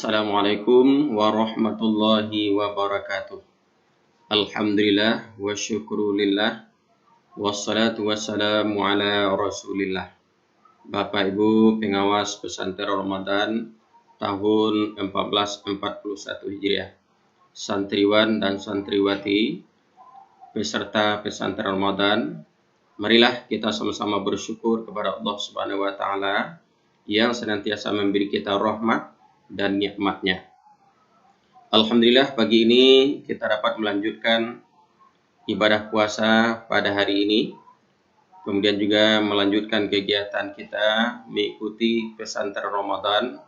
Assalamualaikum warahmatullahi wabarakatuh. Alhamdulillah wa syukrulillah wassalatu wassalamu ala rasulillah. Bapak Ibu pengawas pesantren Ramadan tahun 1441 Hijriah, santriwan dan santriwati peserta pesantren Ramadan, marilah kita sama-sama bersyukur kepada Allah Subhanahu wa taala yang senantiasa memberi kita rahmat dan nikmatnya. Alhamdulillah pagi ini kita dapat melanjutkan ibadah puasa pada hari ini, kemudian juga melanjutkan kegiatan kita mengikuti pesantren Ramadan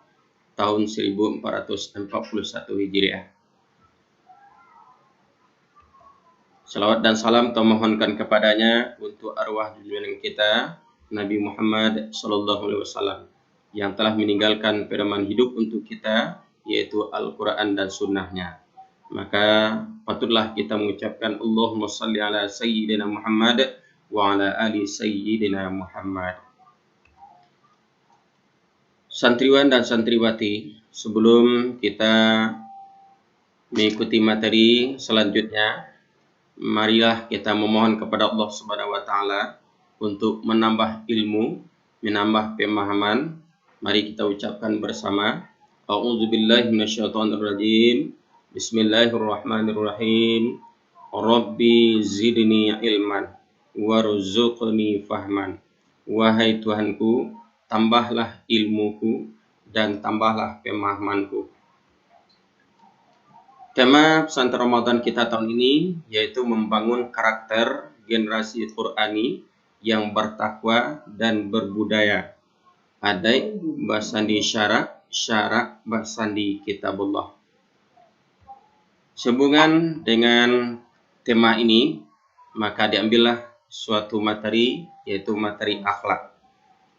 tahun 1441 Hijriah. Salawat dan salam termohonkan kepadanya untuk arwah junjungan kita Nabi Muhammad SAW yang telah meninggalkan pedoman hidup untuk kita, yaitu Al-Quran dan Sunnahnya. Maka patutlah kita mengucapkan Allahumma salli ala Sayyidina Muhammad wa ala ali Sayyidina Muhammad. Santriwan dan santriwati, sebelum kita mengikuti materi selanjutnya, marilah kita memohon kepada Allah Subhanahu wa taala untuk menambah ilmu, menambah pemahaman. Mari kita ucapkan bersama. A'udzubillahi minasyaitonirrajim. Bismillahirrahmanirrahim. Rabbi zidni ilman warzuqni fahman. Wahai Tuhanku, tambahlah ilmuku dan tambahlah pemahamanku. Tema pesantren Ramadan kita tahun ini yaitu membangun karakter generasi Qur'ani yang bertakwa dan berbudaya. Adai basandi syarak basandi kitabullah. Sehubungan dengan tema ini, maka diambillah suatu materi, yaitu materi akhlak,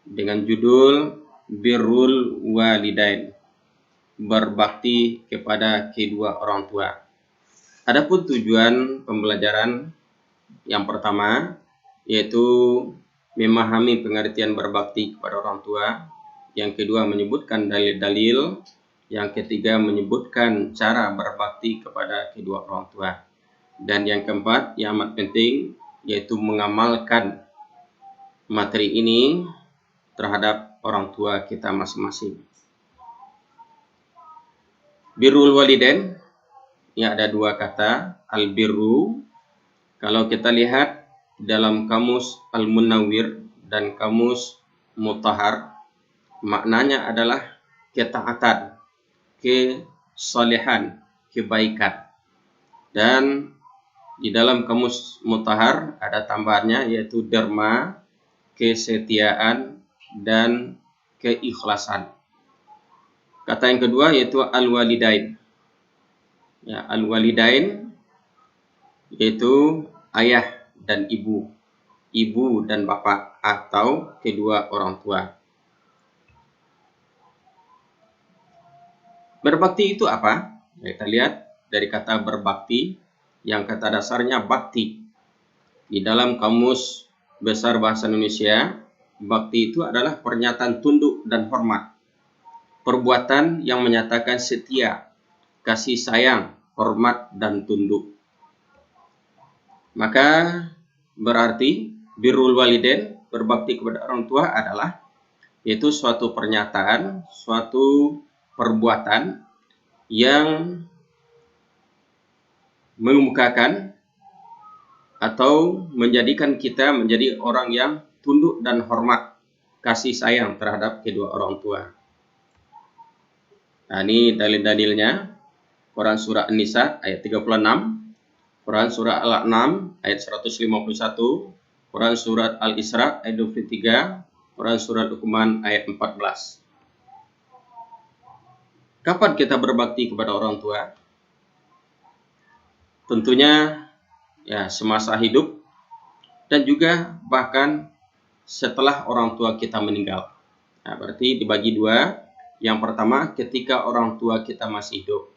dengan judul Birrul Walidain, berbakti kepada kedua orang tua. Adapun tujuan pembelajaran yang pertama yaitu memahami pengertian berbakti kepada orang tua. Yang kedua menyebutkan dalil-dalil. Yang ketiga menyebutkan cara berbakti kepada kedua orang tua. Dan yang keempat yang amat penting yaitu mengamalkan materi ini terhadap orang tua kita masing-masing. Birrul walidain, ya ada dua kata, al-birru. Kalau kita lihat dalam kamus Al-Munawwir dan kamus Mutahhar, maknanya adalah ketaatan, kesalehan, kebaikan. Dan di dalam kamus Mutahhar ada tambahannya yaitu derma, kesetiaan, dan keikhlasan. Kata yang kedua yaitu al-walidain. Ya, al-walidain yaitu ayah dan ibu dan bapak atau kedua orang tua. Berbakti itu apa? Kita lihat dari kata berbakti, yang kata dasarnya bakti. Di dalam Kamus Besar Bahasa Indonesia, bakti itu adalah pernyataan tunduk dan hormat. Perbuatan yang menyatakan setia, kasih sayang, hormat, dan tunduk. Maka berarti birrul walidain, berbakti kepada orang tua adalah yaitu suatu pernyataan, suatu perbuatan yang mengemukakan atau menjadikan kita menjadi orang yang tunduk dan hormat, kasih sayang terhadap kedua orang tua. Nah, ini dalil-dalilnya. Quran Surah An-Nisa ayat 36, Quran Surah Al-An'am ayat 151, Quran Surat Al-Isra ayat 23, Quran Surat Luqman ayat 14. Kapan kita berbakti kepada orang tua? Tentunya ya semasa hidup dan juga bahkan setelah orang tua kita meninggal. Nah, berarti dibagi dua. Yang pertama ketika orang tua kita masih hidup.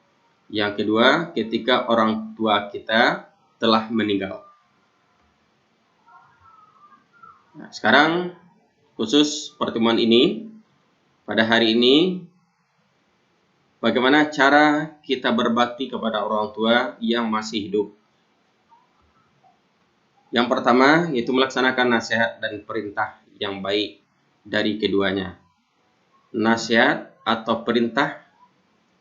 Yang kedua ketika orang tua kita telah meninggal. Nah, sekarang khusus pertemuan ini, pada hari ini bagaimana cara kita berbakti kepada orang tua yang masih hidup. Yang pertama, yaitu melaksanakan nasihat dan perintah yang baik dari keduanya. Nasihat atau perintah,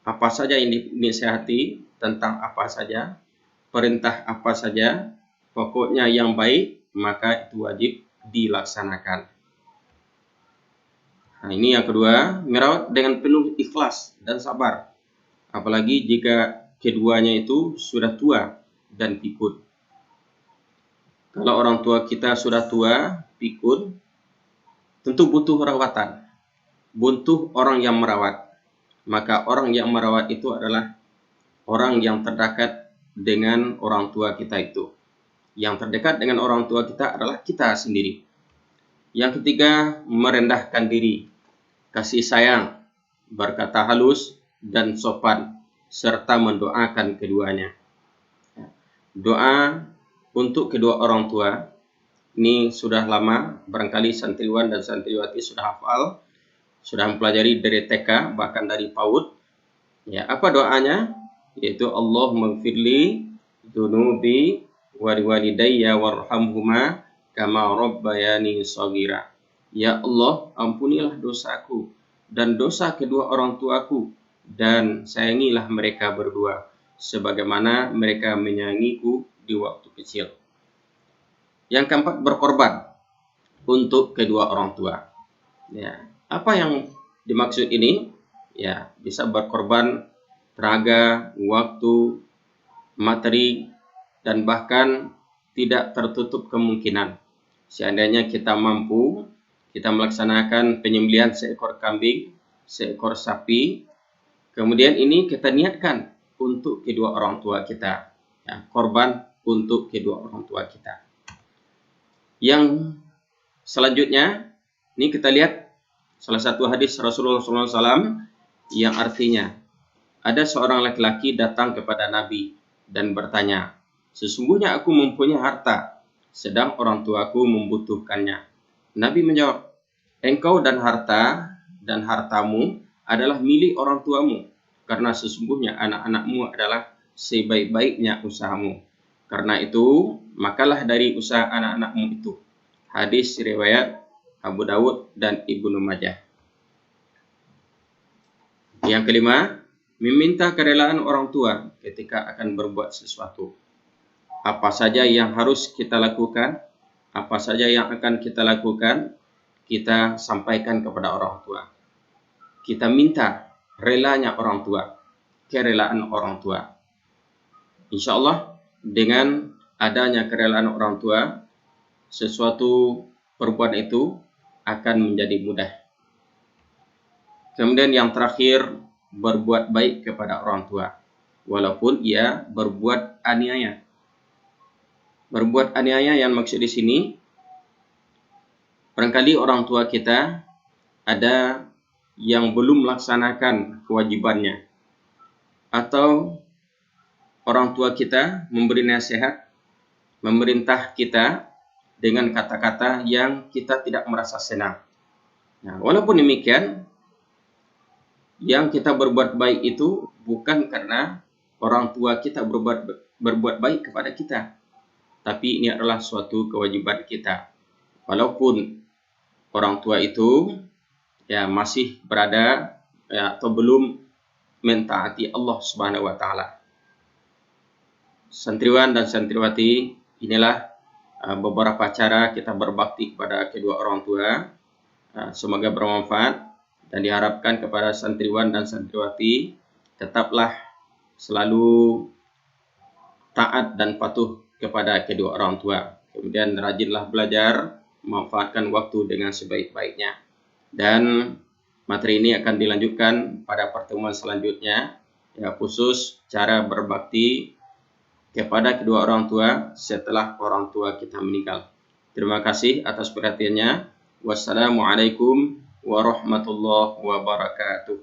apa saja yang dinasihati, tentang apa saja, perintah apa saja, pokoknya yang baik, maka itu wajib dilaksanakan. Nah, ini yang kedua, merawat dengan penuh ikhlas dan sabar. Apalagi jika keduanya itu sudah tua dan pikun. Kalau orang tua kita sudah tua, pikun, tentu butuh rawatan, butuh orang yang merawat. Maka orang yang merawat itu adalah orang yang terdekat dengan orang tua kita itu. Yang terdekat dengan orang tua kita adalah kita sendiri. Yang ketiga, merendahkan diri, kasih sayang, berkata halus dan sopan, serta mendoakan keduanya. Doa untuk kedua orang tua ini sudah lama, barangkali santriwan dan santriwati sudah hafal, sudah mempelajari dari TK, bahkan dari PAUD. Ya, apa doanya? Yaitu Allahumma gfirli dzunubi wa liwalidayya warhamhuma kama rabbayani shaghira. Ya Allah, ampunilah dosaku dan dosa kedua orang tuaku, dan sayangilah mereka berdua sebagaimana mereka menyayangiku di waktu kecil. Yang keempat, berkorban untuk kedua orang tua. Ya, apa yang dimaksud ini? Ya, bisa berkorban tenaga, waktu, materi, dan bahkan tidak tertutup kemungkinan. Seandainya kita mampu, kita melaksanakan penyembelihan seekor kambing, seekor sapi, kemudian ini kita niatkan untuk kedua orang tua kita. Ya, korban untuk kedua orang tua kita. Yang selanjutnya, ini kita lihat salah satu hadis Rasulullah SAW yang artinya, ada seorang laki-laki datang kepada Nabi dan bertanya, sesungguhnya aku mempunyai harta, sedang orang tuaku membutuhkannya. Nabi menjawab, engkau dan hartamu adalah milik orang tuamu, karena sesungguhnya anak-anakmu adalah sebaik-baiknya usahamu. Karena itu, makalah dari usaha anak-anakmu itu. Hadis riwayat Abu Dawud dan Ibnu Majah. Yang kelima, meminta kerelaan orang tua ketika akan berbuat sesuatu. Apa saja yang harus kita lakukan, apa saja yang akan kita lakukan, kita sampaikan kepada orang tua. Kita minta relanya orang tua, kerelaan orang tua. Insya Allah, dengan adanya kerelaan orang tua, sesuatu perbuatan itu akan menjadi mudah. Kemudian yang terakhir, berbuat baik kepada orang tua, walaupun ia berbuat aniaya. Berbuat aniaya yang maksud di sini, barangkali orang tua kita ada yang belum melaksanakan kewajibannya, atau orang tua kita memberi nasihat, memerintah kita dengan kata-kata yang kita tidak merasa senang. Nah, walaupun demikian, yang kita berbuat baik itu bukan karena orang tua kita berbuat baik kepada kita, tapi ini adalah suatu kewajiban kita. Walaupun orang tua itu ya masih berada ya, atau belum mentaati Allah Subhanahu wa taala. Santriwan dan santriwati, inilah beberapa cara kita berbakti kepada kedua orang tua. Semoga bermanfaat dan diharapkan kepada santriwan dan santriwati tetaplah selalu taat dan patuh kepada kedua orang tua. Kemudian rajinlah belajar, memanfaatkan waktu dengan sebaik-baiknya. Dan materi ini akan dilanjutkan pada pertemuan selanjutnya, ya, khusus cara berbakti kepada kedua orang tua setelah orang tua kita meninggal. Terima kasih atas perhatiannya. Wassalamualaikum warahmatullahi wabarakatuh.